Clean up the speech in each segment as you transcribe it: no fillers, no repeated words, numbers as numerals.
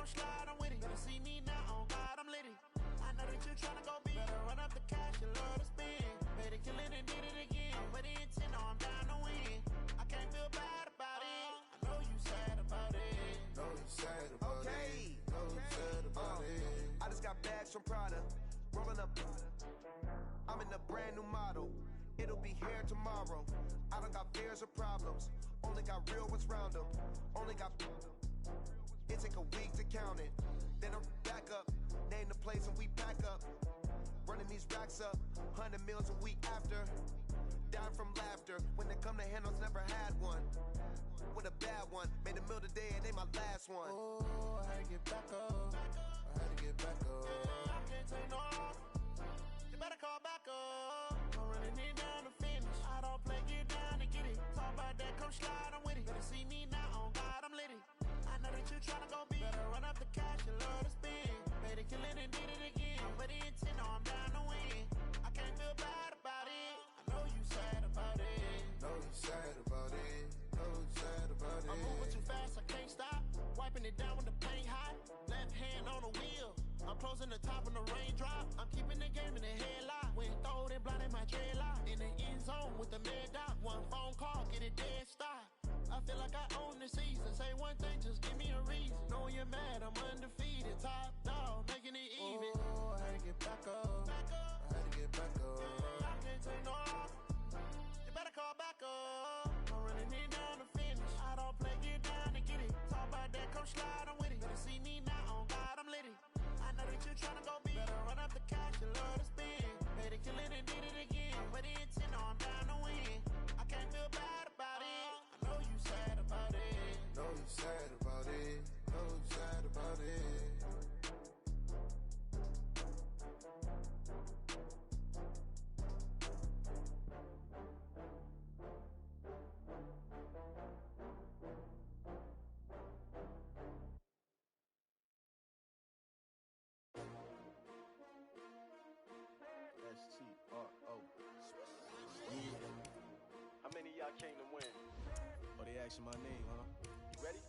slide, I'm with it. Better see me now, on God, I'm litty. I know that you tryna go big. Better run up the cash, you love to spend. Made it, kill it, and did it again. But the intent, no, I'm down to win. I can't feel bad about it. I know you sad about it. Know you sad about it. Know you sad about it. I just got bags from Prada. Rolling up. I'm in a brand new model. It'll be here tomorrow. I don't got fears or problems. Only got real ones round them. Only got. It take a week to count it. Then I'm back up. Name the place and we pack up. Running these racks up. 100 meals a week after. Dying from laughter. When it come to handles, never had one. With a bad one. Made a meal today and they my last one. Oh, I had to get back up. I had to get back up. I can't take no off. You better call back up. I'm running it down to finish. I don't play, get down to get it. Talk about that, come slide, I'm with it. Better see me now, on God, I'm litty. I know that you tryna go big. Better run up the cash, you love to spend. Made it, kill it, and did it again. But the intent, no, I'm down to win. I can't feel bad about it. I know you sad about it. Know you sad about it. Know you sad about it. I'm moving too fast, I can't stop. Wiping it down with the paint hot. Left hand on the wheel. I'm closing the top when the raindrop. I'm keeping the game in the headlock. When throwed and blinded my dreadlock. In the end zone with the mad dot. One phone call, get it dead stop. I feel like I own the season. Say one thing, just give me a reason. Knowing you're mad, I'm undefeated. Top dog, making it even. Oh, I had to get back up. I had to get back up. I can't take no off. You better call back up. I'm running it down to finish. I don't play, get down to get it. Talk about that, come slide, I'm with it. Better see me now, on God, I'm litty. I know that you tryna go big. Better run up the cash, you love to spend. Made it, kill it, and did it again. But the intent, no, I'm down to win. I can't feel bad about it. I know you sad about it. Know you sad about it. Know you sad about it. S-T-R-O. Yeah. How many of y'all came to win? Oh, they asking my name, huh? You ready?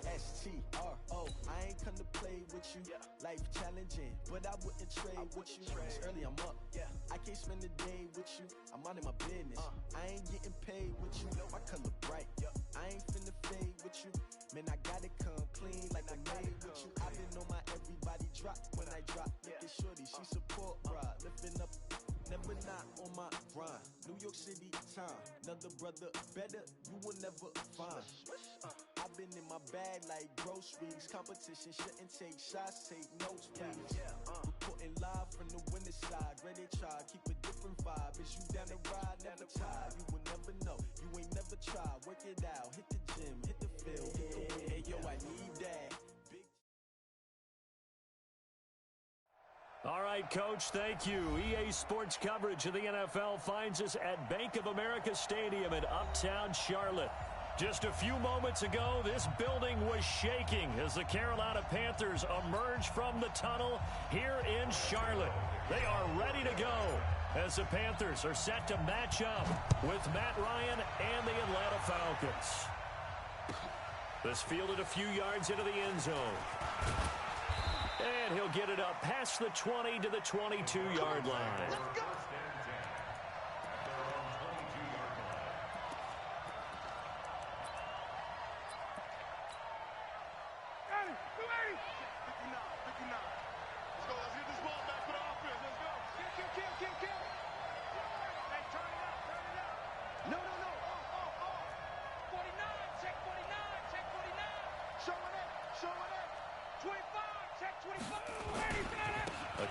S-T-R-O. I ain't come to play with you. Yeah. Life challenging, but I wouldn't trade with you. It's early, I'm up. Yeah. I can't spend a day with you. I'm minding my business. I ain't getting paid with you. My color bright. I ain't finna fade with you. Man, I gotta come clean like I made with you. I've been on my everybody drop when I drop. Look at shorty, she support ride. Lifting up, never not on my grind. New York City time, another brother better, you will never find. I've been in my bag like groceries. Competition shouldn't take shots, take notes, please. Reporting live from the winter side. Ready to try, keep a different vibe. Is you down the ride, never tired. You will never know, you ain't never tried. Work it out, hit the gym, hit the field, hit the wind. Hey, yo, I need that. All right, Coach, thank you. EA Sports coverage of the NFL finds us at Bank of America Stadium in Uptown Charlotte. Just a few moments ago, this building was shaking as the Carolina Panthers emerged from the tunnel here in Charlotte. They are ready to go as the Panthers are set to match up with Matt Ryan and the Atlanta Falcons. This fielded a few yards into the end zone. And he'll get it up past the 20 to the 22-yard line. Let's go.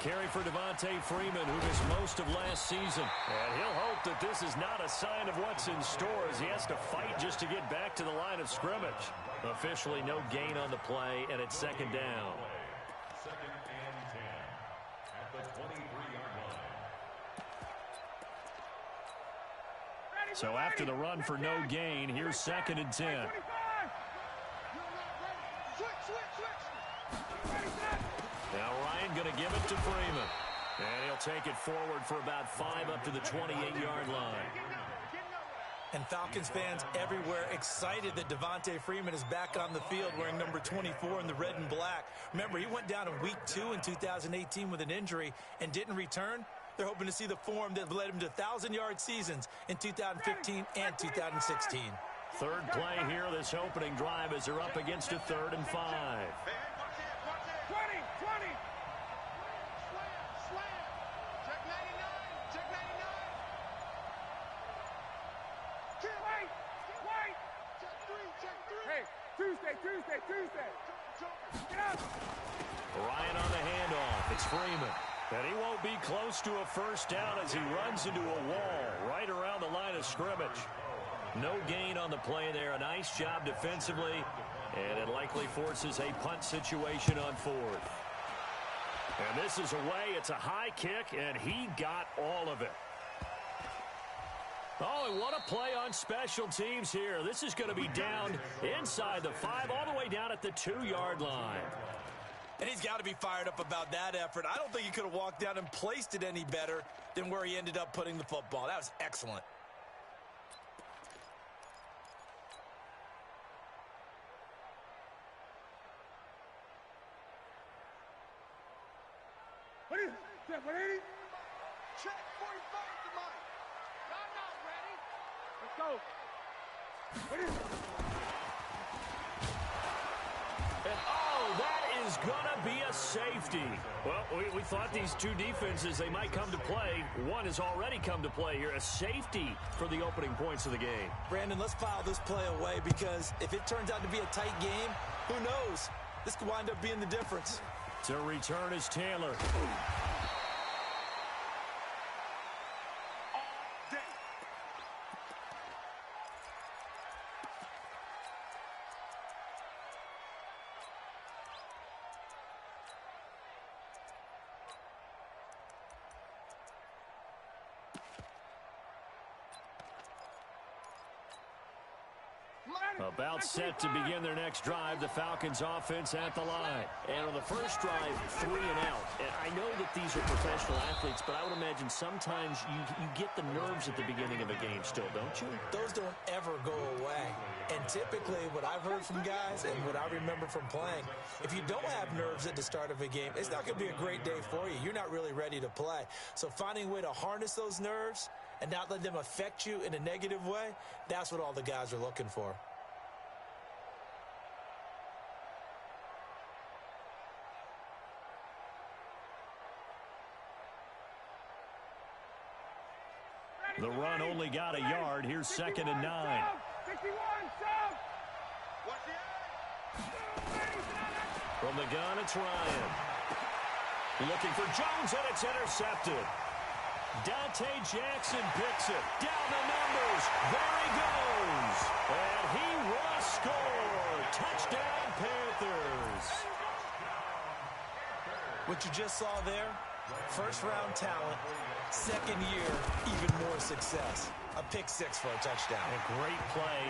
Carry for Devontae Freeman, who missed most of last season. And he'll hope that this is not a sign of what's in store as he has to fight just to get back to the line of scrimmage. Officially no gain on the play, and it's second down. Second and 10 at the 23-yard line. So after the run for no gain, here's second and 10. Now Ryan going to give it to Freeman. And he'll take it forward for about 5 up to the 28-yard line. And Falcons fans everywhere excited that Devontae Freeman is back on the field wearing number 24 in the red and black. Remember, he went down in week 2 in 2018 with an injury and didn't return. They're hoping to see the form that led him to 1,000-yard seasons in 2015 and 2016. Third play here, this opening drive, as they're up against a 3rd and 5. 20. Check 99. Check 99. Wait. Check 3. Hey, Tuesday. Get up. Ryan on the handoff. It's Freeman. And he won't be close to a first down as he runs into a wall right around the line of scrimmage. No gain on the play there. A nice job defensively. And it likely forces a punt situation on 4th. And this is away. It's a high kick, and he got all of it. Oh, and what a play on special teams here. This is going to be down inside the 5, all the way down at the 2-yard line. And he's got to be fired up about that effort. I don't think he could have walked down and placed it any better than where he ended up putting the football. That was excellent. What is it? Check 180. Check 45 to mine. I'm not ready. Let's go. What is it? And, oh, that is going to be a safety. Well, we thought these two defenses, they might come to play. One has already come to play here. A safety for the opening points of the game. Brandon, let's file this play away because if it turns out to be a tight game, who knows? This could wind up being the difference. To return is Taylor. About set to begin their next drive, the Falcons offense at the line. And on the first drive, 3 and out. And I know that these are professional athletes, but I would imagine sometimes you get the nerves at the beginning of a game still, don't you? Those don't ever go away. And typically what I've heard from guys and what I remember from playing, if you don't have nerves at the start of a game, it's not going to be a great day for you. You're not really ready to play. So finding a way to harness those nerves and not let them affect you in a negative way, that's what all the guys are looking for. The run only got a yard. Here's 2nd and 9. 61, From the gun, it's Ryan. Looking for Jones, and it's intercepted. Dante Jackson picks it. Down the numbers. There he goes. And he will score. Touchdown, Panthers. What you just saw there, first-round talent, second year, even more success. A pick 6 for a touchdown. A great play.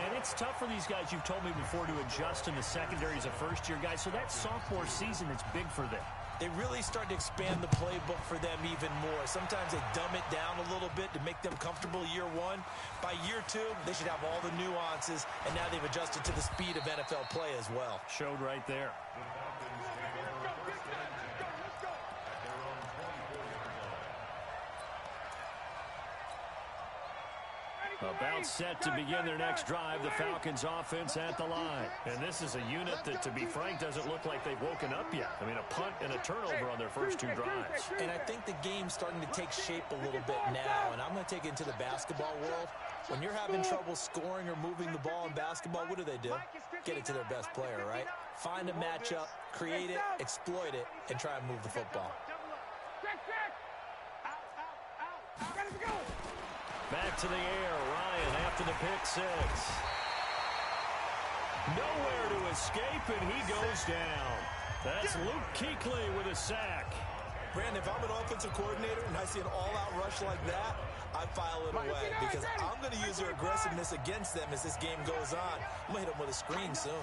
And it's tough for these guys, you've told me before, to adjust in the secondary as a first-year guy. So that sophomore season is big for them. They really start to expand the playbook for them even more. Sometimes they dumb it down a little bit to make them comfortable year 1. By year 2, they should have all the nuances, and now they've adjusted to the speed of NFL play as well. Showed right there. About set to begin their next drive, the Falcons offense at the line. And this is a unit that, to be frank, doesn't look like they've woken up yet. I mean, a punt and a turnover on their first 2 drives. And I think the game's starting to take shape a little bit now, and I'm going to take it into the basketball world. When you're having trouble scoring or moving the ball in basketball, what do? Get it to their best player, right? Find a matchup, create it, exploit it, and try and move the football. Back to the air, Ryan after the pick 6. Nowhere to escape, and he goes down. That's Luke Kuechly with a sack. Brandon, if I'm an offensive coordinator and I see an all-out rush like that, I file it away because I'm going to use their aggressiveness against them as this game goes on. I'm going to hit them with a screen soon.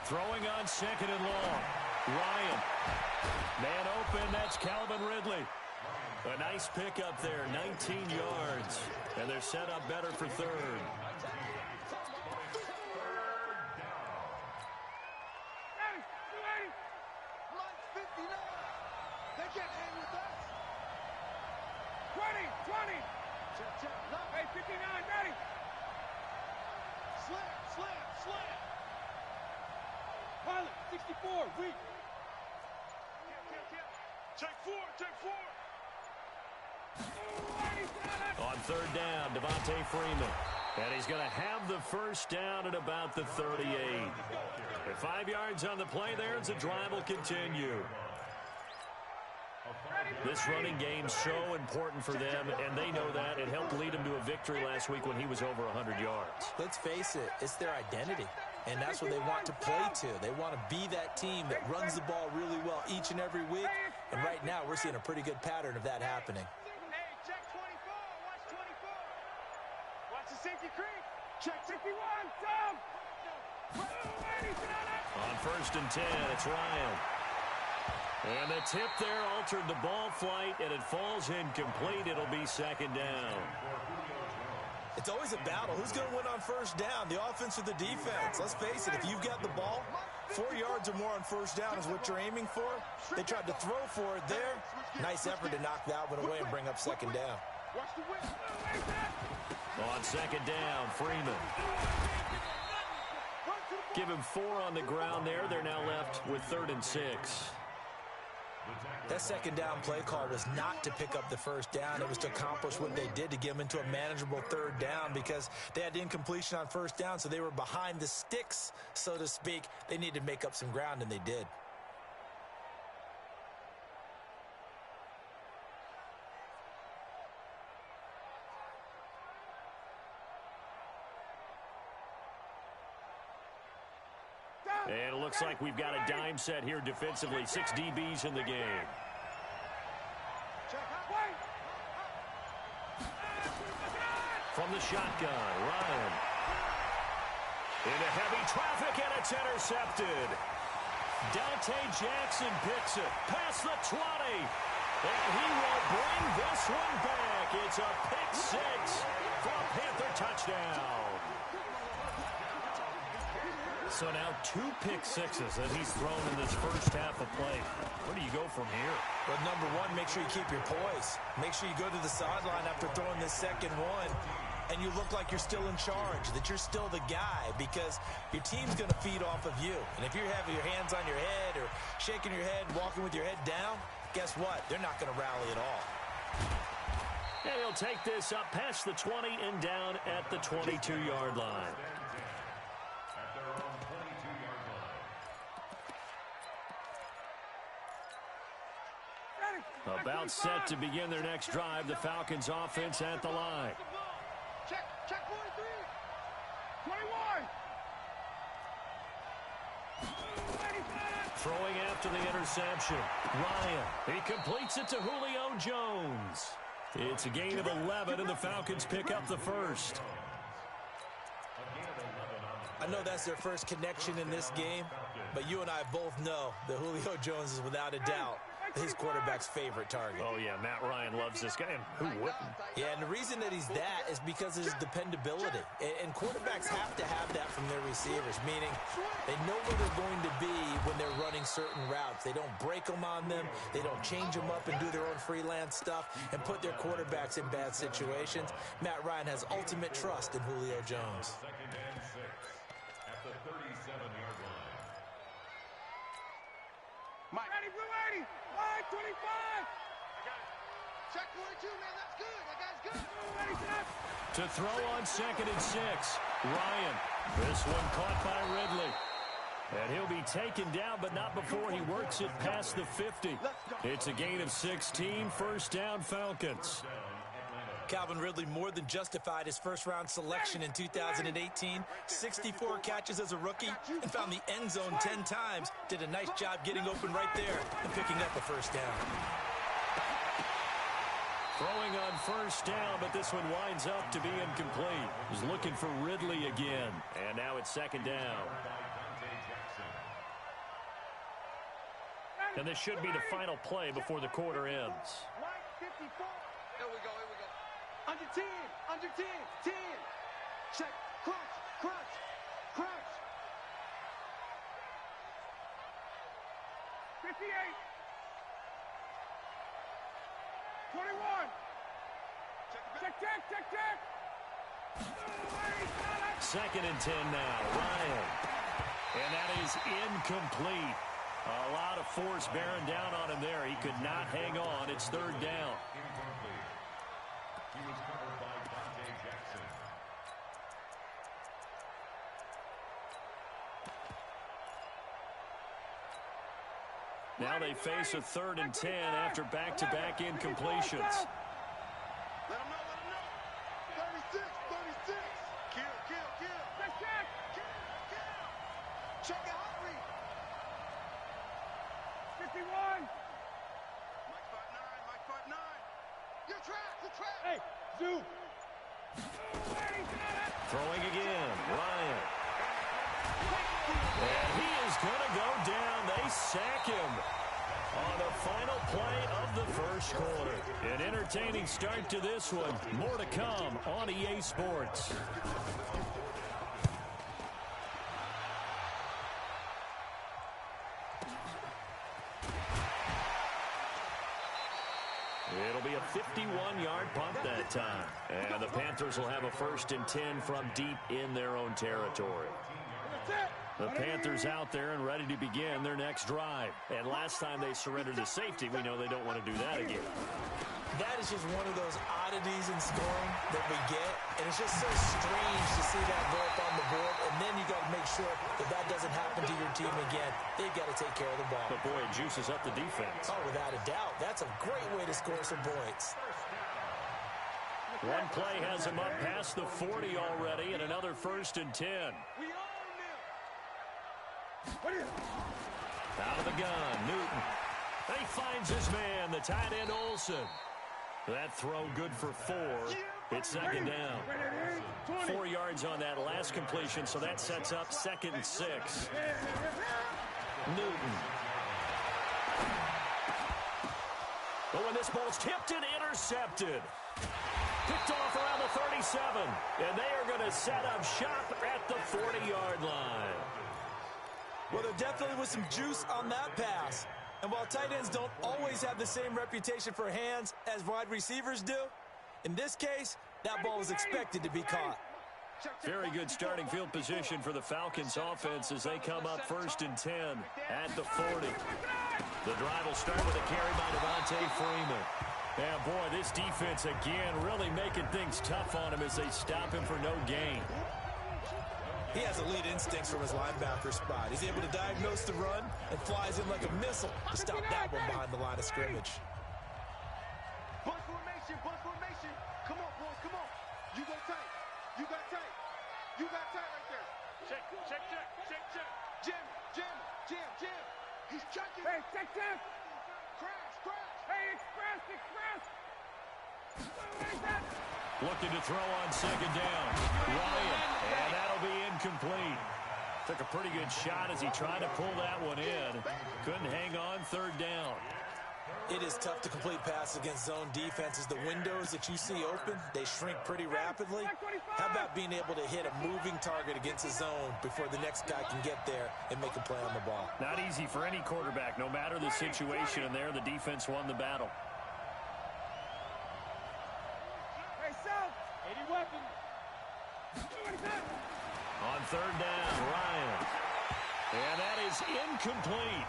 Throwing on on second and long. Ryan. Man open, that's Calvin Ridley. A nice pickup there, 19 yards. And they're set up better for third. They can't hang with us. 20. Check. Hey, 59, ready. Slam. Pilot, 64, weak. Take four. On third down, Devontae Freeman. And he's going to have the first down at about the 38. With 5 yards on the play there, as the drive will continue. This running game's so important for them, and they know that. It helped lead them to a victory last week when he was over 100 yards. Let's face it, it's their identity, and that's what they want to play to. They want to be that team that runs the ball really well each and every week, and right now we're seeing a pretty good pattern of that happening. Hey, check 24. Watch 24. Watch the safety creep. Check 61. Down. On first and 10, it's Ryan. And the tip there altered the ball flight, and it falls incomplete. It'll be second down. It's always a battle. Who's going to win on first down, the offense or the defense? Let's face it, if you've got the ball, 4 yards or more on first down is what you're aiming for. They tried to throw for it there. Nice effort to knock that one away and bring up second down. On second down, Freeman. Give him 4 on the ground there. They're now left with 3rd and 6. That second down play call was not to pick up the first down. It was to accomplish what they did, to get them into a manageable 3rd down, because they had incompletion on first down, so they were behind the sticks, so to speak. They needed to make up some ground, and they did. And it looks like we've got a dime set here defensively. 6 DBs in the game. From the shotgun, Ryan. Into heavy traffic, and it's intercepted. Dante Jackson picks it past the 20. And he will bring this one back. It's a pick 6 for a Panther touchdown. So now 2 pick sixes that he's thrown in this first half of play. Where do you go from here? Well, number one, make sure you keep your poise. Make sure you go to the sideline after throwing this second one, and you look like you're still in charge, that you're still the guy, because your team's going to feed off of you. And if you're having your hands on your head or shaking your head, walking with your head down, guess what? They're not going to rally at all. And he'll take this up past the 20 and down at the 22-yard line. About set to begin their next drive. The Falcons offense at the line. Check 43. 21. Throwing after the interception. Ryan. He completes it to Julio Jones. It's a gain of 11, and the Falcons pick up the first. I know that's their first connection in this game, but you and I both know that Julio Jones is without a doubt his quarterback's favorite target. Oh, yeah, Matt Ryan loves this guy. And who wouldn't? Yeah, and the reason that he's that is because of his dependability. And quarterbacks have to have that from their receivers, meaning they know where they're going to be when they're running certain routes. They don't break them on them. They don't change them up and do their own freelance stuff and put their quarterbacks in bad situations. Matt Ryan has ultimate trust in Julio Jones. Second and 6 at the 37-yard line. Mike. Ready, blue 80. Line 25. I got it. Check 42, man. That's good. That guy's good. Ready, set. To throw on second and 6. Ryan. This one caught by Ridley. And he'll be taken down, but not before he works it past the 50. It's a gain of 16. First down, Falcons. Calvin Ridley more than justified his first-round selection in 2018. 64 catches as a rookie and found the end zone 10 times. Did a nice job getting open right there and picking up a first down. Throwing on first down, but this one winds up to be incomplete. He's looking for Ridley again. And now it's second down. And this should be the final play before the quarter ends. Line 54. Here we go. Under 10. 10. Check. Crunch. 58. 21. Check. Second and 10 now. Ryan. And that is incomplete. A lot of force bearing down on him there. He could not hang on. It's third down. Incomplete. He was covered by Dante Jackson. Now they face a 3rd and 10 after back-to-back incompletions. Let him know. 36. Kill. Check. Check it, hurry. 51. Mike 5'9". You're trapped. Hey, Zoo. Throwing again. Ryan. And he is going to go down. They sack him on the final play of the first quarter. An entertaining start to this one. More to come on EA Sports. It'll be a 51-yard punt that time. And the Panthers will have a 1st and 10 from deep in their own territory. The Panthers out there and ready to begin their next drive. And last time they surrendered to safety, we know they don't want to do that again. That is just one of those oddities in scoring that we get. And it's just so strange to see that go up on the board. And then you got to make sure that doesn't happen to your team again. They've got to take care of the ball. But, boy, it juices up the defense. Oh, without a doubt. That's a great way to score some points. One play has him up past the 40 already, and another 1st and 10. Out of the gun, Newton. And he finds his man, the tight end Olsen. That throw good for 4. It's 2nd down. 4 yards on that last completion, so that sets up 2nd and 6. Newton. But when this ball's tipped and intercepted. Picked off around the 37. And they are going to set up shop at the 40-yard line. Well, there definitely was some juice on that pass. And while tight ends don't always have the same reputation for hands as wide receivers do, in this case, that ball was expected to be caught. Very good starting field position for the Falcons offense as they come up 1st and 10 at the 40. The drive will start with a carry by Devontae Freeman. And, boy, this defense again really making things tough on him as they stop him for no gain. He has elite instincts from his linebacker spot. He's able to diagnose the run and flies in like a missile to stop that one behind the line of scrimmage. Bunch formation. Come on, boys, come on. You got tight right there. Check. Jim. He's checking. Hey, check. Crash. Hey, express. Looking to throw on 2nd down. Ryan, and that'll be incomplete. Took a pretty good shot as he tried to pull that one in. Couldn't hang on 3rd down. It is tough to complete passes against zone defenses. The windows that you see open, they shrink pretty rapidly. How about being able to hit a moving target against a zone before the next guy can get there and make a play on the ball? Not easy for any quarterback, no matter the situation, and there the defense won the battle. Hey, South. 80 weapon. On 3rd down, Ryan. And that is incomplete.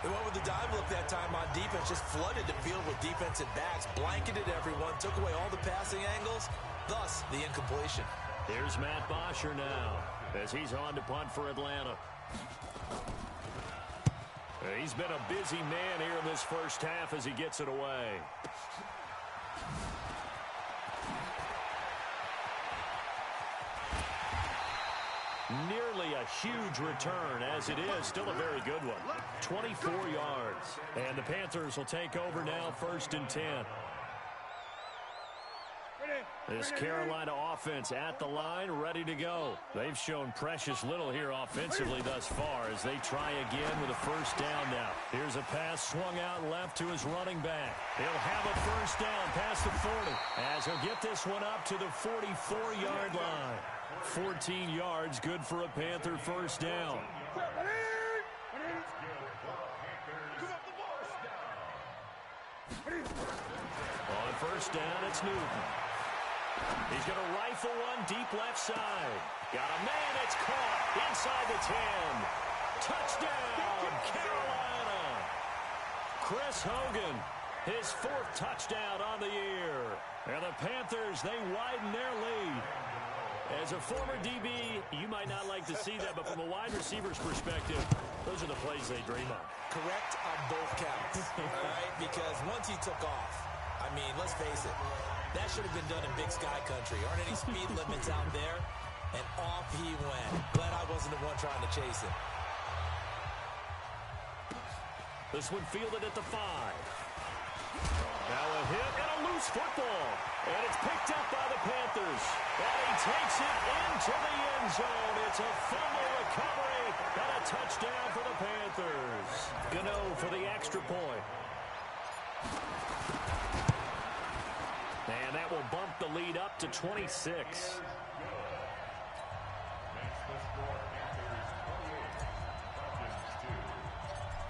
They went with the dive look that time on defense, just flooded the field with defensive backs, blanketed everyone, took away all the passing angles, thus the incompletion. Here's Matt Bosher now as he's on to punt for Atlanta. He's been a busy man here in this first half as he gets it away. Nearly a huge return, as it is still a very good one. 24 yards. And the Panthers will take over now 1st and 10. Ready. This Carolina offense at the line, ready to go. They've shown precious little here offensively thus far as they try again with a first down now. Here's a pass swung out left to his running back. He'll have a first down past the 40 as he'll get this one up to the 44-yard line. 14 yards, good for a Panther first down. On first down, it's Newton. He's going to rifle one deep left side. Got a man, it's caught inside the 10. Touchdown, Carolina. Chris Hogan, his 4th touchdown on the year. And the Panthers, they widen their lead. As a former DB, you might not like to see that, but from a wide receiver's perspective, those are the plays they dream of. Correct on both counts, all right? Because once he took off, I mean, let's face it, that should have been done in Big Sky Country. Aren't any speed limits out there? And off he went. Glad I wasn't the one trying to chase him. This one fielded at the 5. Now a hit and a loose football. And it's picked up by the Panthers. And he takes it into the end zone. It's a fumble recovery and a touchdown for the Panthers. Gano for the extra point. And that will bump the lead up to 26.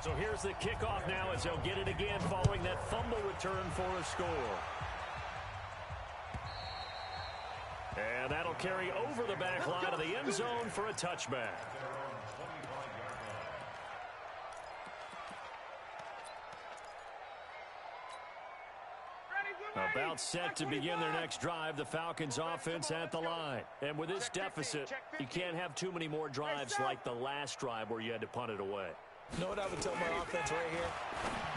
So here's the kickoff now as they'll get it again following that fumble return for a score. And that'll carry over the back line of the end zone for a touchback. About set to begin their next drive, the Falcons offense at the line. And with this deficit, you can't have too many more drives like the last drive where you had to punt it away. You know what I would tell my offense right here?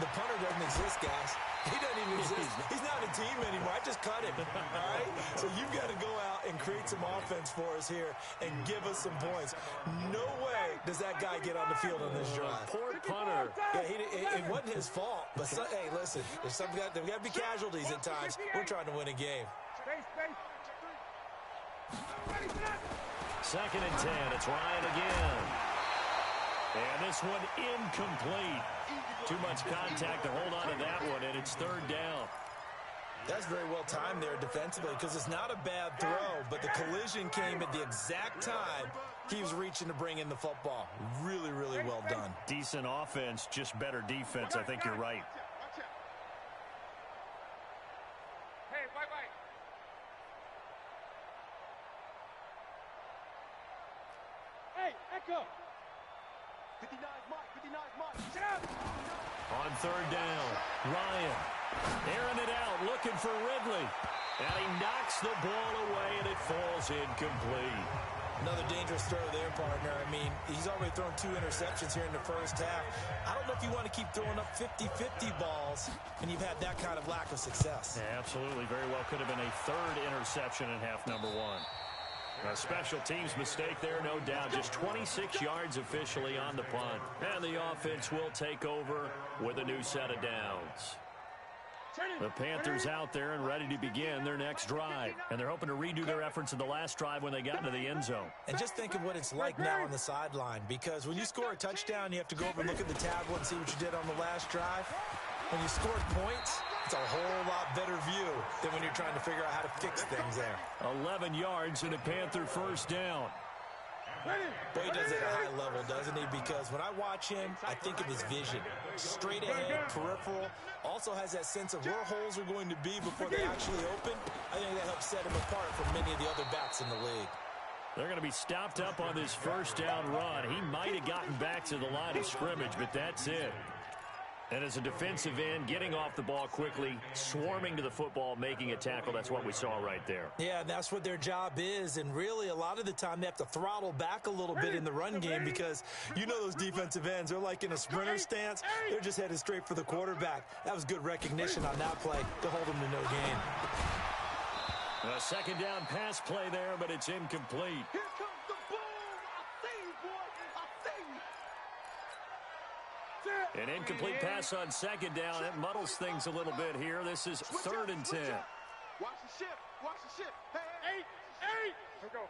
The punter doesn't exist, guys. He doesn't even exist. He's not a team anymore. I just cut him, all right? So you've got to go out and create some offense for us here and give us some points. No way does that guy get on the field on this drive. Poor punter. Yeah, it wasn't his fault. But, hey, listen, there's got to be casualties at times. We're trying to win a game. 2nd and 10. It's Ryan again. And this one incomplete. Too much contact to hold on to that one, and it's 3rd down. That's very well timed there defensively because it's not a bad throw, but the collision came at the exact time he was reaching to bring in the football. Really, really well done. Decent offense, just better defense. I think you're right. Hey, bye-bye. Hey, Echo. 59's Mike, 59's Mike. Sit out. On 3rd down, Ryan airing it out, looking for Ridley. And he knocks the ball away, and it falls incomplete. Another dangerous throw there, partner. I mean, he's already thrown 2 interceptions here in the first half. I don't know if you want to keep throwing up 50-50 balls when you've had that kind of lack of success. Yeah, absolutely. Very well could have been a 3rd interception in half number 1. A special teams mistake there, no doubt. Just 26 yards officially on the punt. And the offense will take over with a new set of downs. The Panthers out there and ready to begin their next drive. And they're hoping to redo their efforts in the last drive when they got into the end zone. And just think of what it's like now on the sideline. Because when you score a touchdown, you have to go over and look at the tablet and see what you did on the last drive. When you scored points, it's a whole lot better view than when you're trying to figure out how to fix things there. 11 yards and a Panther first down. Boy, he does it at a high level, doesn't he? Because when I watch him, I think of his vision. Straight ahead, peripheral. Also has that sense of where holes are going to be before they actually open. I think that helps set him apart from many of the other backs in the league. They're going to be stopped up on this first down run. He might have gotten back to the line of scrimmage, but that's it. And as a defensive end, getting off the ball quickly, swarming to the football, making a tackle, that's what we saw right there. Yeah, that's what their job is. And really, a lot of the time, they have to throttle back a little bit in the run game because you know those defensive ends, they're like in a sprinter stance. They're just headed straight for the quarterback. That was good recognition on that play to hold them to no gain. A 2nd down pass play there, but it's incomplete. Here comes the boom. I see you, boy. I see you. An incomplete pass on 2nd down. It muddles things a little bit here. This is 3rd and 10. Watch the shift. Watch the shift. Hey, eight. Here we go.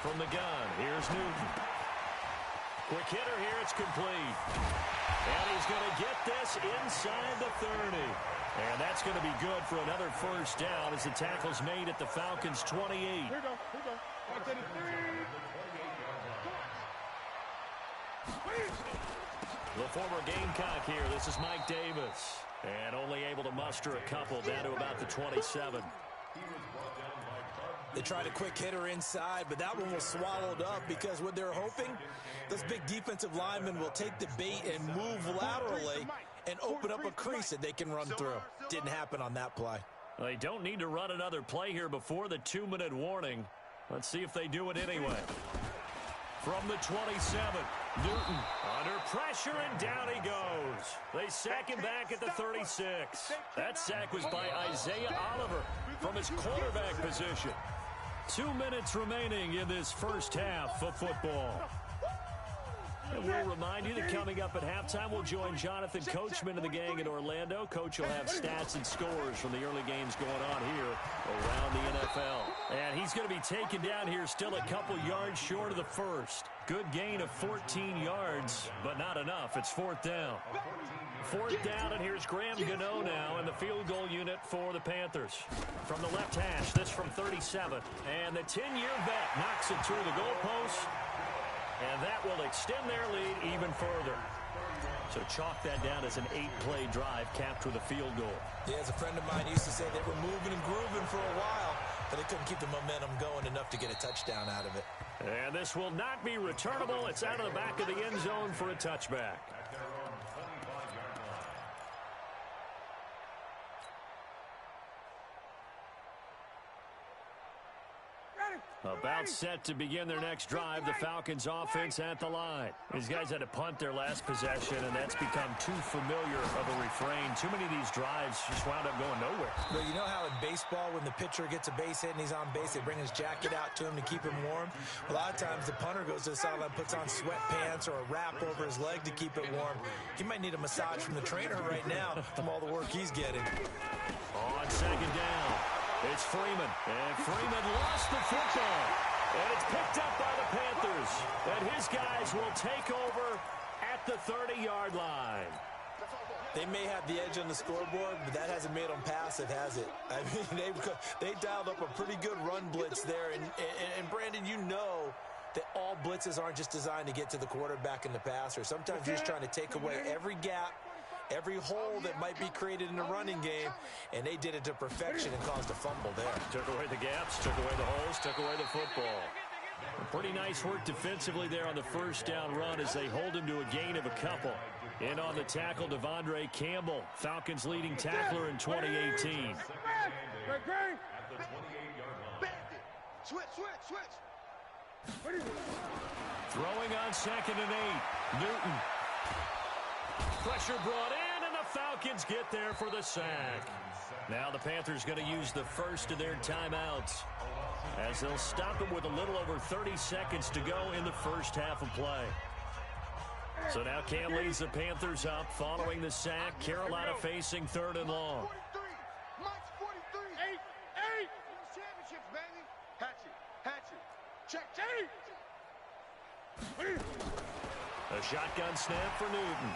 From the gun, here's Newton. Quick hitter here, it's complete. And he's going to get this inside the 30. And that's going to be good for another first down as the tackle's made at the Falcons' 28. Here we go. Watch the The former Gamecock here. This is Mike Davis. And only able to muster a couple down to about the 27. They tried a quick hitter inside, but that one was swallowed up because what they're hoping, those big defensive linemen will take the bait and move laterally and open up a crease that they can run through. Didn't happen on that play. They don't need to run another play here before the 2-minute warning. Let's see if they do it anyway. From the 27, Newton under pressure, and down he goes. They sack him back at the 36. That sack was by Isaiah Oliver from his quarterback position. 2 minutes remaining in this first half of football. And we'll remind you that coming up at halftime, we'll join Jonathan Coachman and the gang in Orlando. Coach will have stats and scores from the early games going on here around the NFL. And he's going to be taken down here still a couple yards short of the first. Good gain of 14 yards, but not enough. It's fourth down. Fourth down, and here's Graham Gano now in the field goal unit for the Panthers. From the left hash, this from 37. And the 10-year vet knocks it through the goalpost. And that will extend their lead even further. So chalk that down as an 8-play drive capped with a field goal. Yeah, as a friend of mine used to say, they were moving and grooving for a while, but they couldn't keep the momentum going enough to get a touchdown out of it. And this will not be returnable. It's out of the back of the end zone for a touchback. About set to begin their next drive, the Falcons offense at the line. These guys had to punt their last possession, and that's become too familiar of a refrain. Too many of these drives just wound up going nowhere. Well, you know how in baseball, when the pitcher gets a base hit and he's on base, they bring his jacket out to him to keep him warm? A lot of times the punter goes to the sideline, puts on sweatpants or a wrap over his leg to keep it warm. He might need a massage from the trainer right now from all the work he's getting. On second down, it's Freeman. And Freeman lost the football. And it's picked up by the Panthers. And his guys will take over at the 30-yard line. They may have the edge on the scoreboard, but that hasn't made them passive, has it? I mean, they dialed up a pretty good run blitz there. And Brandon, you know that all blitzes aren't just designed to get to the quarterback and the passer. Sometimes you're just trying to take away every gap, every hole that might be created in the running game, and they did it to perfection and caused a fumble there. Took away the gaps, took away the holes, took away the football. Pretty nice work defensively there on the first down run as they hold him to a gain of a couple. In on the tackle, Devondre Campbell, Falcons leading tackler in 2018. Switch. Throwing on 2nd and 8. Newton. Pressure brought in, and the Falcons get there for the sack. Now the Panthers going to use the first of their timeouts as they'll stop him with a little over 30 seconds to go in the first half of play. So now Cam leads the Panthers up following the sack. Carolina facing 3rd and long. 43. Mike's 43. 8. Championships, baby. Hatchet. Check. A shotgun snap for Newton.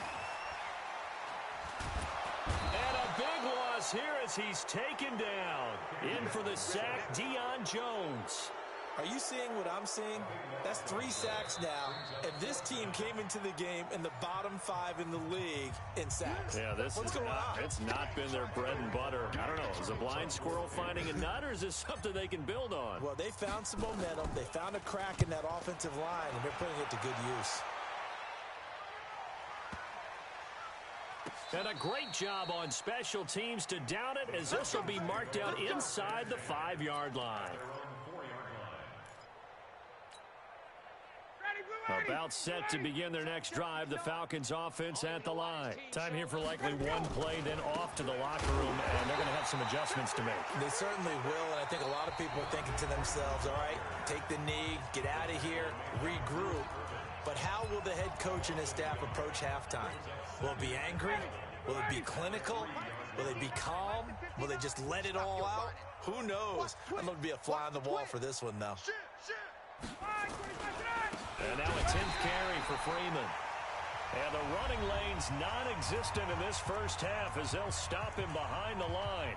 And a big loss here as he's taken down. In for the sack, Deion Jones. Are you seeing what I'm seeing? That's 3 sacks now, and this team came into the game in the bottom 5 in the league in sacks. Yeah, What's going on? It's not been their bread and butter. I don't know. Is a blind squirrel finding a nut, or is this something they can build on? Well, they found some momentum. They found a crack in that offensive line, and they're putting it to good use. And a great job on special teams to down it as this will be marked out inside the 5-yard line. About set to begin their next drive, the Falcons offense at the line. Time here for likely one play, then off to the locker room, and they're going to have some adjustments to make. They certainly will, and I think a lot of people are thinking to themselves, all right, take the knee, get out of here, regroup. But how will the head coach and his staff approach halftime? Will it be angry? Will it be clinical? Will they be calm? Will they just let it all out? Who knows? I'm going to be a fly on the wall for this one, though. And now a 10th carry for Freeman. And the running lane's non-existent in this first half as they'll stop him behind the line.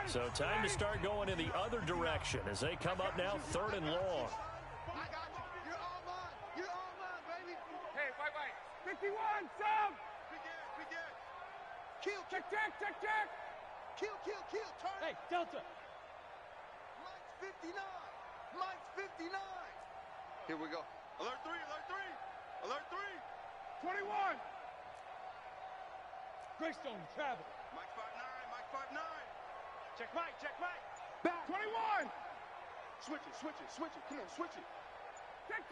So time to start going in the other direction as they come up now 3rd and long. I got you. You're all mine. You're all mine, baby. Hey, wait. 51, Sam. We get. Kill. Check. Kill. Turn. Hey, Delta. Mike's 59. Here we go. Alert 3. 21. Greystone, travel. Mike 5'9. Check Mike. Back. 21. Switch it. Come on, switch it. Check.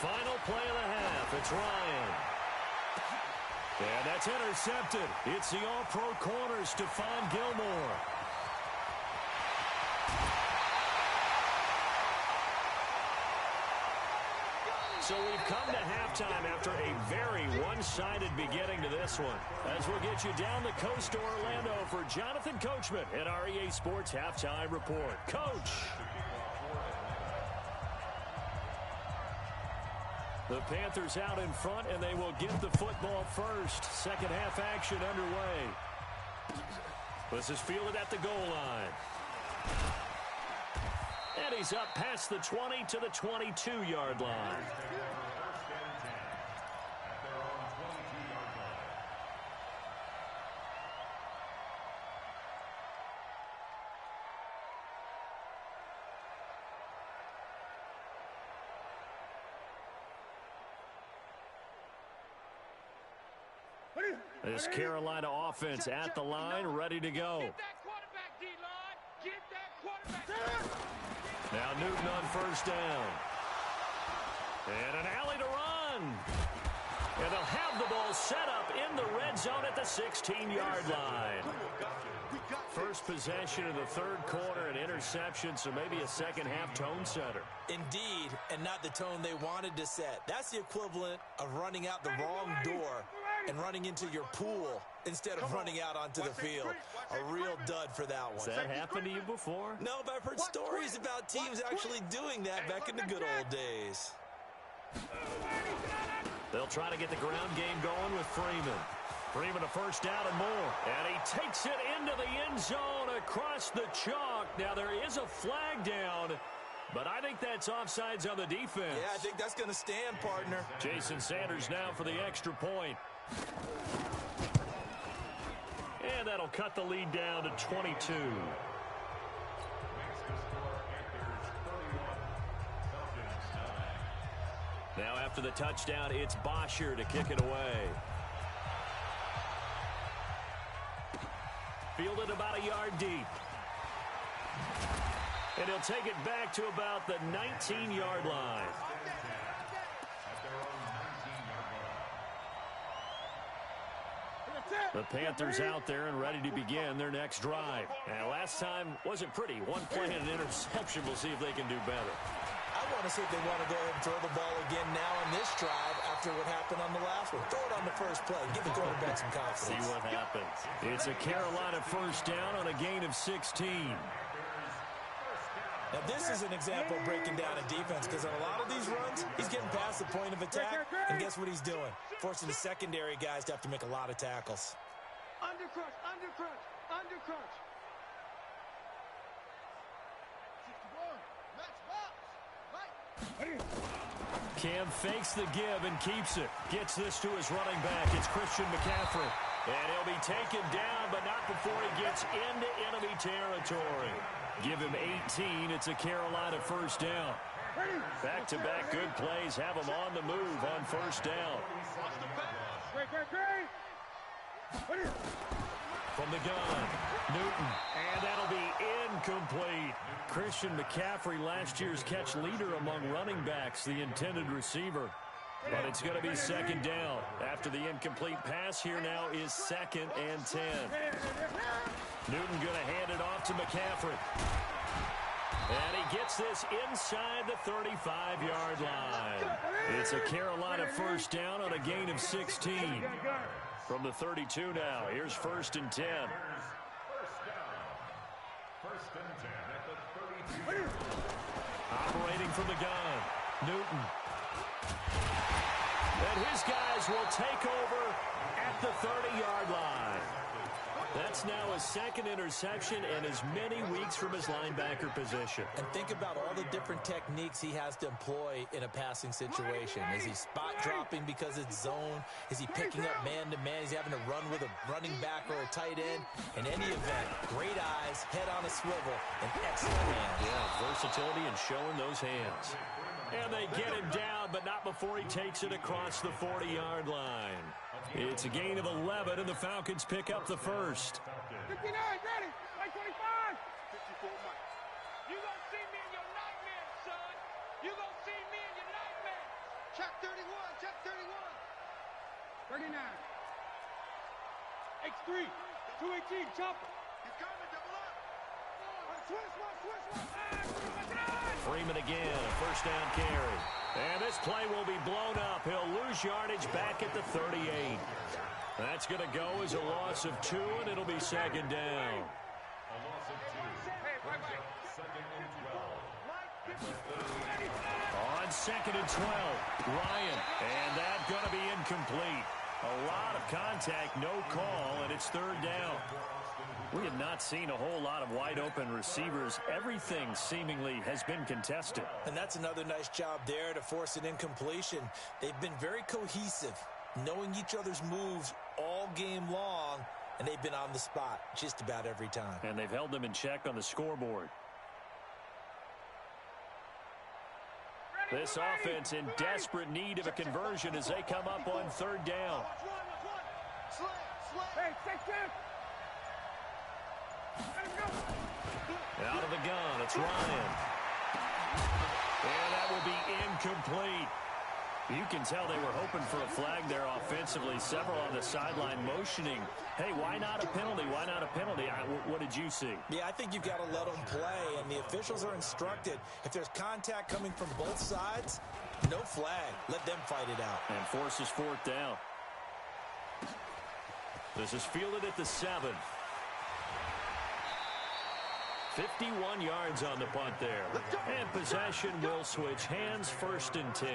Final play of the half. It's Ryan. And that's intercepted. It's the all-pro corner, Stephon Gilmore. So we've come to halftime after a very one-sided beginning to this one. As we'll get you down the coast to Orlando for Jonathan Coachman at our EA Sports Halftime Report. Coach. The Panthers out in front, and they will get the football first. Second half action underway. This is fielded at the goal line. And he's up past the 20 to the 22-yard line. This Carolina offense at the line, ready to go. Get that quarterback, D-line. Get that quarterback. Now Newton on first down. And an alley to run. And they'll have the ball set up in the red zone at the 16-yard line. First possession of the third quarter, an interception, so maybe a second-half tone setter. Indeed, and not the tone they wanted to set. That's the equivalent of running out the wrong door and running into your pool instead of running out onto the field. A real dud for that one. Has that happened to you before? No, but I've heard stories about teams actually doing that back in the good old days. They'll try to get the ground game going with Freeman. Freeman a first down and more. And he takes it into the end zone across the chalk. Now there is a flag down, but I think that's offsides on the defense. Yeah, I think that's going to stand, partner. Jason Sanders now for the extra point. And that'll cut the lead down to 22. Now after the touchdown, it's Bosher to kick it away. Fielded about a yard deep. And he'll take it back to about the 19-yard line. The Panthers out there and ready to begin their next drive. And last time wasn't pretty. One play and an interception. We'll see if they can do better. I want to see if they want to go ahead and throw the ball again now on this drive after what happened on the last one. Throw it on the first play. Give the quarterback some confidence. See what happens. It's a Carolina first down on a gain of 16. Now, this is an example of breaking down a defense because on a lot of these runs, he's getting past the point of attack, and guess what he's doing? Forcing the secondary guys to have to make a lot of tackles. Undercrunch. Cam fakes the give and keeps it. Gets this to his running back. It's Christian McCaffrey. And he'll be taken down, but not before he gets into enemy territory. Give him 18. It's a Carolina first down. Back-to-back good plays have them on the move on first down. From the gun, Newton, and that'll be incomplete. Christian McCaffrey, last year's catch leader among running backs, the intended receiver. But it's going to be second down. After the incomplete pass, here now is 2nd and 10. Newton going to hand it off to McCaffrey. And he gets this inside the 35-yard line. It's a Carolina first down on a gain of 16. From the 32 now, here's 1st and 10. Operating from the gun, Newton. And his guys will take over at the 30-yard line. That's now his 2nd interception and as many weeks from his linebacker position. And think about all the different techniques he has to employ in a passing situation. Is he spot dropping because it's zone? Is he picking up man-to-man? Is he having to run with a running back or a tight end? In any event, great eyes, head on a swivel, and excellent hands. Yeah, versatility and showing those hands. And they get him down, but not before he takes it across the 40-yard line. It's a gain of 11, and the Falcons pick up the first. 59, ready, like 25. 54, Mike. You gonna see me in your nightmare, son. You gonna see me in your nightmare. Check 31, check 31. 39. X3, 218, chopper. He's coming, double up. Switch. Freeman again, a first down carry. And this play will be blown up. He'll lose yardage back at the 38. That's going to go as a loss of 2, and it'll be 2nd down. A loss of 2. 2nd and 12. On 2nd and 12, Ryan. And that's going to be incomplete. A lot of contact, no call, and it's 3rd down. We have not seen a whole lot of wide-open receivers. Everything seemingly has been contested. And that's another nice job there to force an incompletion. They've been very cohesive, knowing each other's moves all game long, and they've been on the spot just about every time. And they've held them in check on the scoreboard. This offense in desperate need of a conversion as they come up on 3rd down. Hey, take that. Out of the gun, it's Ryan. And that will be incomplete. You can tell they were hoping for a flag there offensively. Several on the sideline motioning. Hey, why not a penalty? Why not a penalty? What did you see? Yeah, I think you've got to let them play, and the officials are instructed. If there's contact coming from both sides, no flag. Let them fight it out. And forces 4th down. This is fielded at the 7. 51 yards on the punt there. And possession will switch hands, 1st and 10.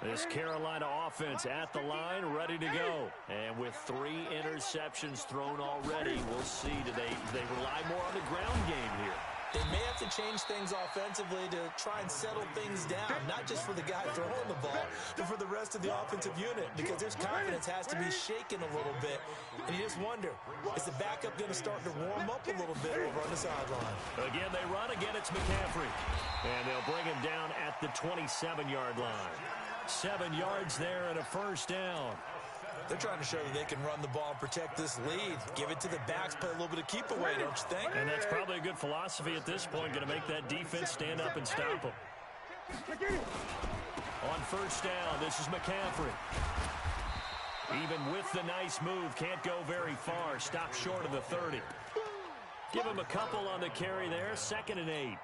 This Carolina offense at the line, ready to go. And with 3 interceptions thrown already, we'll see. Do they rely more on the ground game here? They may have to change things offensively to try and settle things down, not just for the guy throwing the ball, but for the rest of the offensive unit, because their confidence has to be shaken a little bit. And you just wonder, is the backup going to start to warm up a little bit over on the sideline? Again, they run. Again, it's McCaffrey. And they'll bring him down at the 27-yard line. 7 yards there and a first down. They're trying to show that they can run the ball and protect this lead. Give it to the backs, play a little bit of keep away, don't you think? And that's probably a good philosophy at this point, going to make that defense stand up and stop them. On first down, this is McCaffrey. Even with the nice move, can't go very far. Stop short of the 30. Give him a couple on the carry there. 2nd and 8.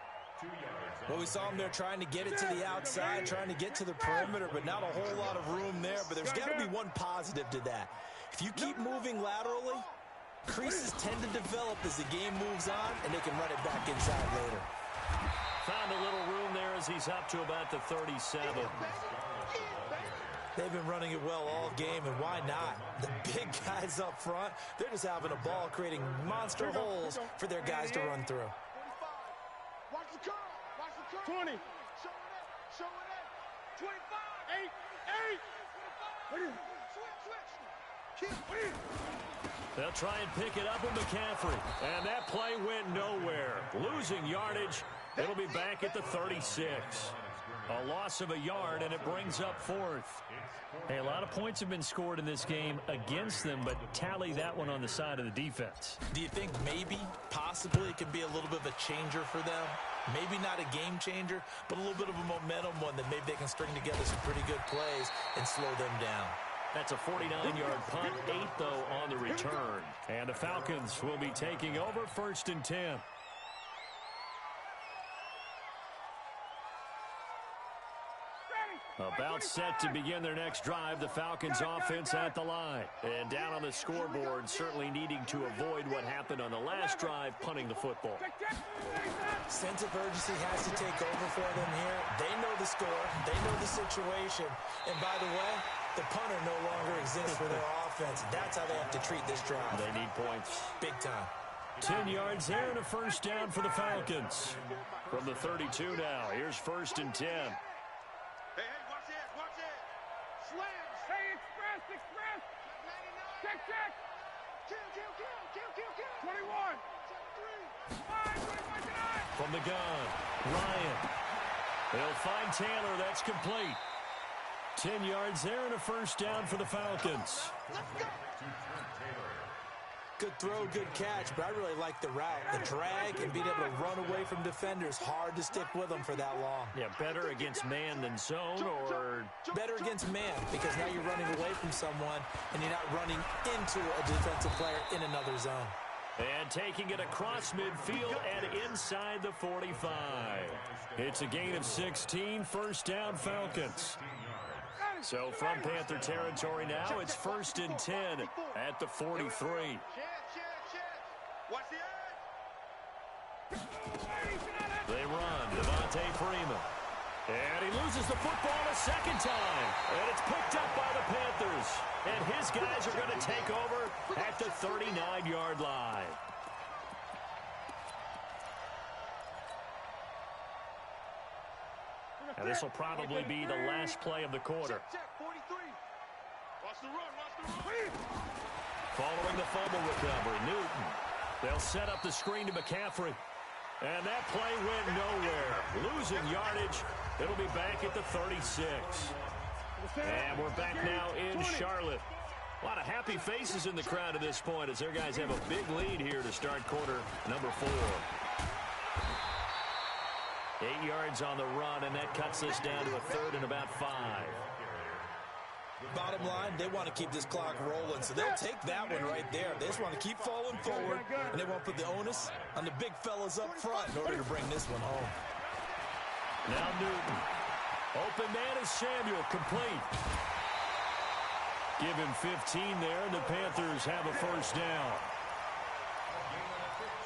Well, we saw him there trying to get it to the outside, trying to get to the perimeter, but not a whole lot of room there. But there's got to be one positive to that. If you keep moving laterally, creases tend to develop as the game moves on, and they can run it back inside later. Found a little room there as he's up to about the 37. They've been running it well all game, and why not? The big guys up front, they're just having a ball, creating monster holes for their guys to run through. Watch the curl. Watch the curl. 20. Show it 25. 8. 8. Switch. They'll try and pick it up with McCaffrey. And that play went nowhere. Losing yardage. It'll be back at the 36. A loss of a yard, and it brings up fourth. Hey, a lot of points have been scored in this game against them, but tally that one on the side of the defense. Do you think maybe, possibly, it could be a little bit of a changer for them? Maybe not a game changer, but a little bit of a momentum one that maybe they can string together some pretty good plays and slow them down. That's a 49-yard punt, 8, though, on the return. And the Falcons will be taking over 1st and 10. About set to begin their next drive, the Falcons offense at the line. And down on the scoreboard, certainly needing to avoid what happened on the last drive, punting the football. Sense of urgency has to take over for them here. They know the score. They know the situation. And by the way, the punter no longer exists for their offense. That's how they have to treat this drive. They need points. Big time. 10 yards there and a first down for the Falcons. From the 32 now, here's 1st and 10. Hey, watch it, watch it. Slams. Hey, express. Check. Kill. 21. 5, 25, 9. From the gun, Ryan. They'll find Taylor. That's complete. 10 yards there and a first down for the Falcons. Let's go. Good throw, good catch, but I really like the route. The drag and being able to run away from defenders, hard to stick with them for that long. Yeah, better against man than zone, or better against man, because now you're running away from someone and you're not running into a defensive player in another zone. And taking it across midfield and inside the 45. It's a gain of 16, first down Falcons. So from Panther territory now, it's 1st and 10 at the 43. Watch the edge. They run, Devontae Freeman. And he loses the football a second time. And it's picked up by the Panthers. And his guys are going to take over at the 39-yard line. And this will probably be the last play of the quarter. Check, 43. Watch the run. Following the fumble recovery, Newton. They'll set up the screen to McCaffrey. And that play went nowhere. Losing yardage. It'll be back at the 36. And we're back now in Charlotte. A lot of happy faces in the crowd at this point as their guys have a big lead here to start quarter number 4. 8 yards on the run, and that cuts this down to a 3rd and about 5. Bottom line, they want to keep this clock rolling, so they'll take that one right there. They just want to keep falling forward, and they want to put the onus on the big fellas up front in order to bring this one home. Now Newton. Open man is Samuel, complete. Give him 15 there, and the Panthers have a first down.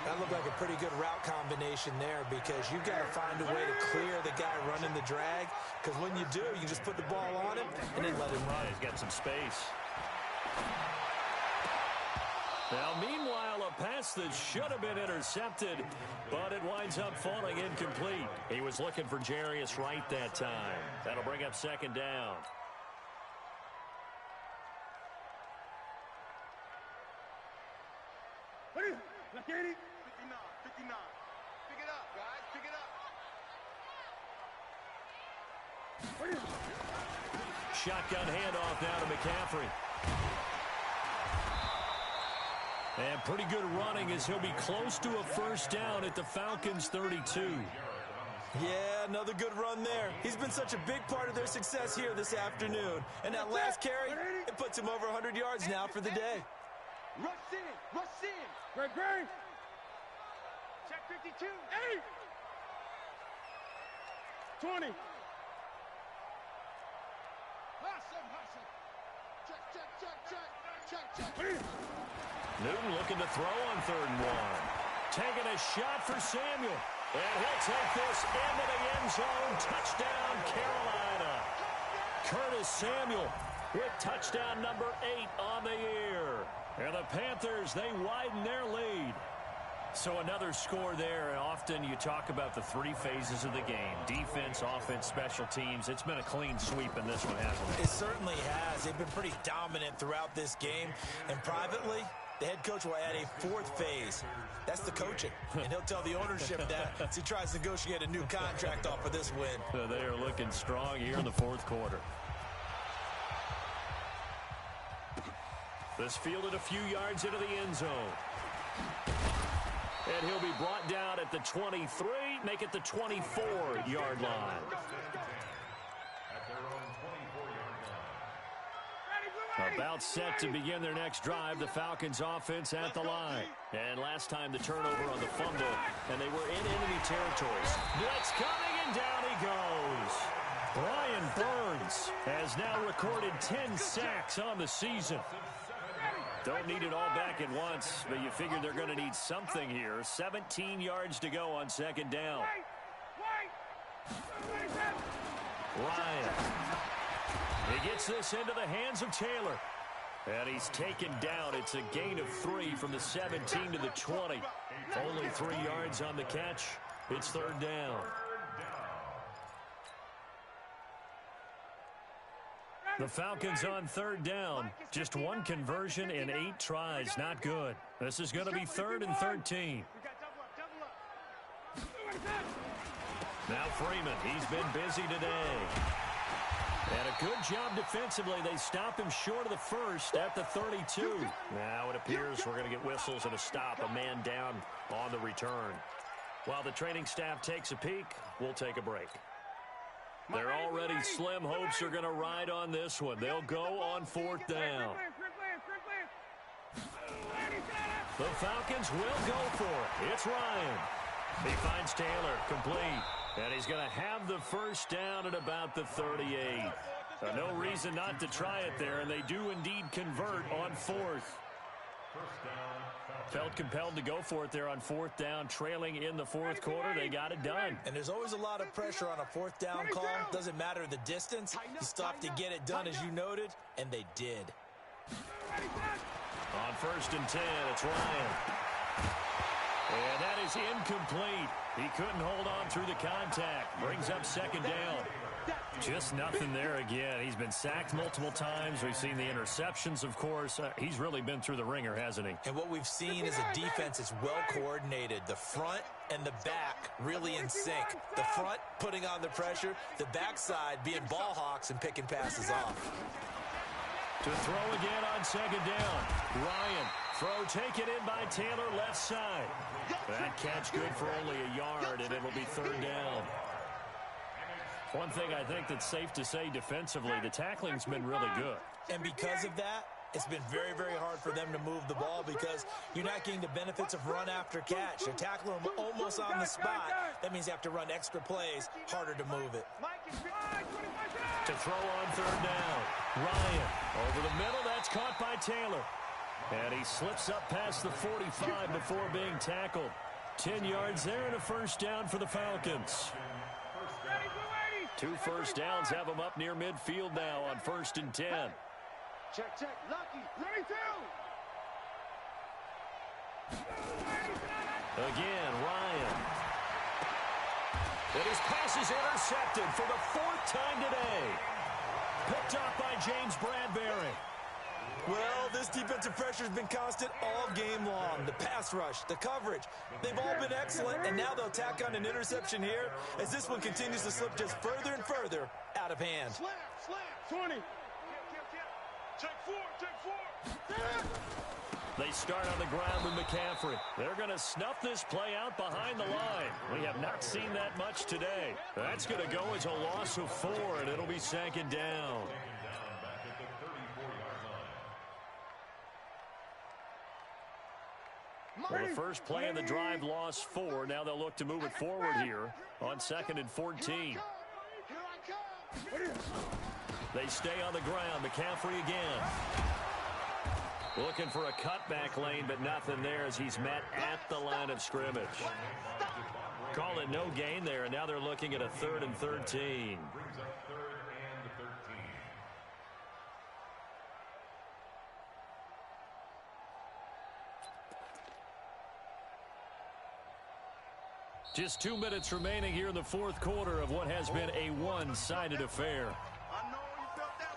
That looked like a pretty good route combination there, because you've got to find a way to clear the guy running the drag, because when you do, you can just put the ball on him and then let him run. He's got some space. Now, meanwhile, a pass that should have been intercepted, but it winds up falling incomplete. He was looking for Jarius Wright that time. That'll bring up 2nd down. Look at it. 59. Pick it up, guys. Pick it up. Shotgun handoff now to McCaffrey. And pretty good running as he'll be close to a first down at the Falcons' 32. Yeah, another good run there. He's been such a big part of their success here this afternoon. And that last carry, it puts him over 100 yards now for the day. Rush in. Great. Check 52. 8. 20. Hustle. Check. Newton looking to throw on 3rd and 1. Taking a shot for Samuel. And he'll take this into the end zone. Touchdown, Carolina. Curtis Samuel with touchdown number 8 on the year. And the Panthers, they widen their lead. So another score there, and often you talk about the 3 phases of the game. Defense, offense, special teams. It's been a clean sweep in this one, hasn't it? It certainly has. They've been pretty dominant throughout this game. And privately, The head coach will add a fourth phase. That's the coaching. And he'll tell the ownership that as he tries to negotiate a new contract off of this win. So they are looking strong here in the fourth quarter. This fielded a few yards into the end zone. And he'll be brought down at the 23, make it the 24-yard line. About set to begin their next drive, the Falcons offense at the line. And last time the turnover on the fumble, and they were in enemy territories. Blitz coming, and down he goes. Brian Burns has now recorded 10 sacks on the season. Don't need it all back at once, but you figure they're going to need something here. 17 yards to go on second down. Ryan. He gets this into the hands of Taylor. And he's taken down. It's a gain of 3 from the 17 to the 20. Only 3 yards on the catch. It's third down. The Falcons on third down. Just one conversion in 8 tries. Not good. This is going to be 3rd and 13. Now Freeman. He's been busy today. And a good job defensively. They stop him short of the first at the 32. Now it appears we're going to get whistles and a stop. A man down on the return. While the training staff takes a peek, we'll take a break. They're already slim hopes are going to ride on this one. They'll go on 4th down. The Falcons will go for it. It's Ryan. He finds Taylor, complete. And he's going to have the first down at about the 38. No reason not to try it there, and they do indeed convert on 4th. Felt compelled to go for it there on 4th down, trailing in the 4th quarter. They got it done. And there's always a lot of pressure on a 4th down call. Doesn't matter the distance. You stop to get it done, as you noted, and they did. On 1st and 10, it's Ryan. And that is incomplete. He couldn't hold on through the contact. Brings up second down. Just nothing there again. He's been sacked multiple times. We've seen the interceptions, of course. He's really been through the ringer, hasn't he? And what we've seen is a defense that's well coordinated. The front and the back really in sync. The front putting on the pressure. The backside being ball hawks and picking passes off. To throw again on second down. Ryan. Throw taken in by Taylor, left side. That catch good for only a yard, and it'll be 3rd down. One thing I think that's safe to say defensively, the tackling's been really good. And because of that, it's been very, very hard for them to move the ball because you're not getting the benefits of run after catch. They're tackling them almost on the spot. That means you have to run extra plays, harder to move it. To throw on 3rd down. Ryan over the middle. That's caught by Taylor. And he slips up past the 45 before being tackled. 10 yards there and a first down for the Falcons. 2 first downs have them up near midfield now on 1st and 10. Check, Lucky, ready Again, Ryan. And his pass is intercepted for the 4th time today. Picked up by James Bradbury. Well, this defensive pressure has been constant all game long. The pass rush, the coverage, they've all been excellent, and now they'll tack on an interception here as this one continues to slip just further and further out of hand. Slam, 20. Take 4. They start on the ground with McCaffrey. They're going to snuff this play out behind the line. We have not seen that much today. That's going to go as a loss of 4, and it'll be 2nd down. Well, the first play of the drive lost 4. Now they'll look to move it forward here on 2nd and 14. They stay on the ground. McCaffrey again. Looking for a cutback lane, but nothing there as he's met at the line of scrimmage. Call it no gain there, and now they're looking at a 3rd and 13. Just 2 minutes remaining here in the 4th quarter of what has been a one-sided affair. I know you felt that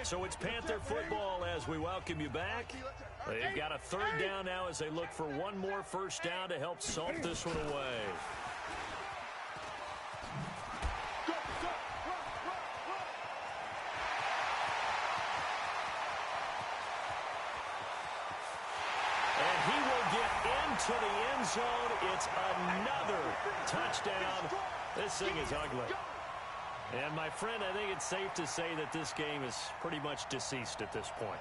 So it's Panther football as we welcome you back. They've got a third down now as they look for one more first down to help salt this one away. And he will get into the end zone. It's another touchdown. This thing is ugly. And, my friend, I think it's safe to say that this game is pretty much deceased at this point.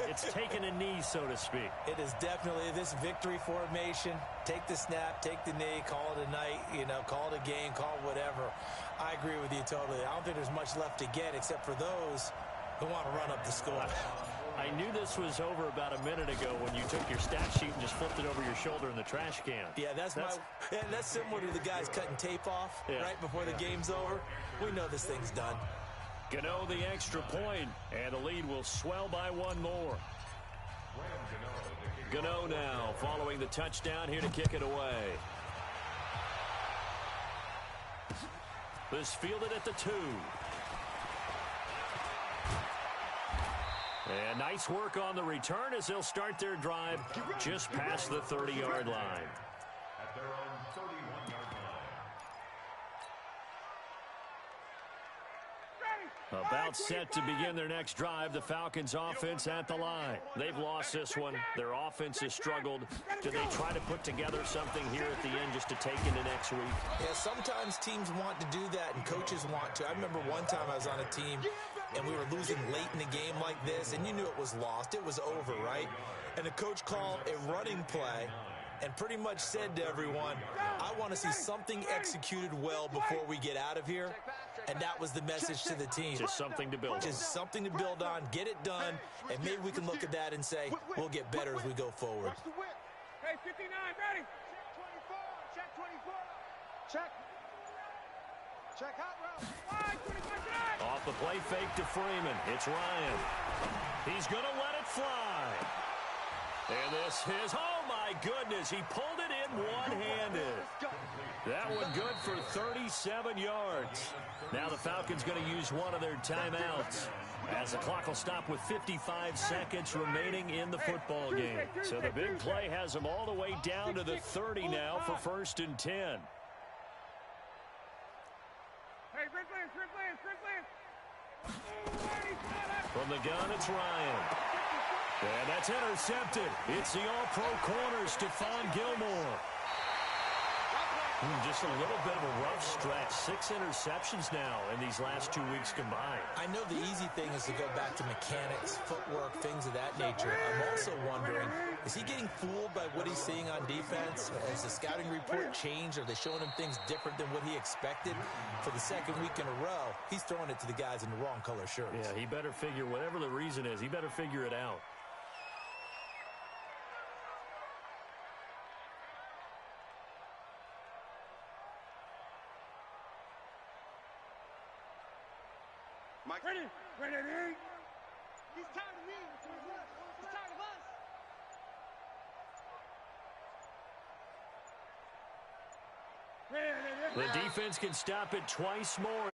It's taken a knee, so to speak. It is definitely this victory formation. Take the snap, take the knee, call it a night, call it a game, call it whatever. I agree with you totally. I don't think there's much left to get except for those who want to run up the score. I knew this was over about a minute ago when you took your stat sheet and just flipped it over your shoulder in the trash can. Yeah, that's similar to the guys cutting tape off right before the game's over. We know this thing's done. Gano the extra point, and the lead will swell by one more. Gano now following the touchdown here to kick it away. This fielded at the 2. And nice work on the return as they'll start their drive just past the 30-yard line. At their own 31-yard line. About set to begin their next drive, the Falcons offense at the line. They've lost this one. Their offense has struggled. Do they try to put together something here at the end just to take into next week? Yeah, sometimes teams want to do that and coaches want to. I remember one time I was on a team and we were losing late in the game like this, and you knew it was lost. It was over, right? And the coach called a running play and pretty much said to everyone, I want to see something executed well before we get out of here. And that was the message to the team. Just something to build on. Just something to build on, get it done, and maybe we can look at that and say, we'll get better as we go forward. Hey, 59, ready? Check 24. Check 24. Check hot route. Off the play fake to Freeman. It's Ryan. He's going to let it fly. And this is, oh my goodness, he pulled it in one-handed. That one good for 37 yards. Now the Falcons going to use one of their timeouts as the clock will stop with 55 seconds remaining in the football game. So the big play has them all the way down to the 30 now for 1st and 10. Hey, Red Lance. From the gun, it's Ryan. And that's intercepted. It's the all-pro corner, Stephon Gilmore. Just a little bit of a rough stretch. 6 interceptions now in these last 2 weeks combined. I know the easy thing is to go back to mechanics, footwork, things of that nature. I'm also wondering, is he getting fooled by what he's seeing on defense? Has the scouting report changed? Are they showing him things different than what he expected? For the second week in a row, he's throwing it to the guys in the wrong color shirts. Yeah, he better figure, whatever the reason is, he better figure it out. Mike. Ready. He's tired of me. He's tired of us. The defense can stop it twice more.